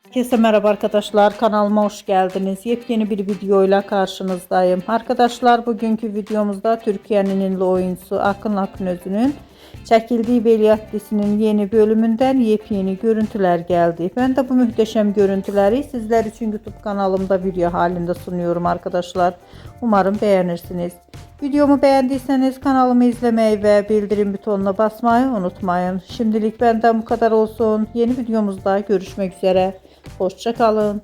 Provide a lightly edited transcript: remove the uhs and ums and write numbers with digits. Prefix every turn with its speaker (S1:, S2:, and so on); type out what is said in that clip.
S1: Herkese merhaba arkadaşlar, kanalıma hoş geldiniz. Yepyeni bir videoyla karşınızdayım. Arkadaşlar, bugünkü videomuzda Türkiye'nin ünlü oyuncusu Akın Akınözü'nün çekildiği Veliaht dizisinin yeni bölümünden yepyeni görüntüler geldi. Ben de bu muhteşem görüntüleri sizler için YouTube kanalımda video halinde sunuyorum arkadaşlar. Umarım beğenirsiniz. Videomu beğendiyseniz kanalımı izlemeyi ve bildirim butonuna basmayı unutmayın. Şimdilik benden bu kadar olsun. Yeni videomuzda görüşmek üzere. Hoşça kalın.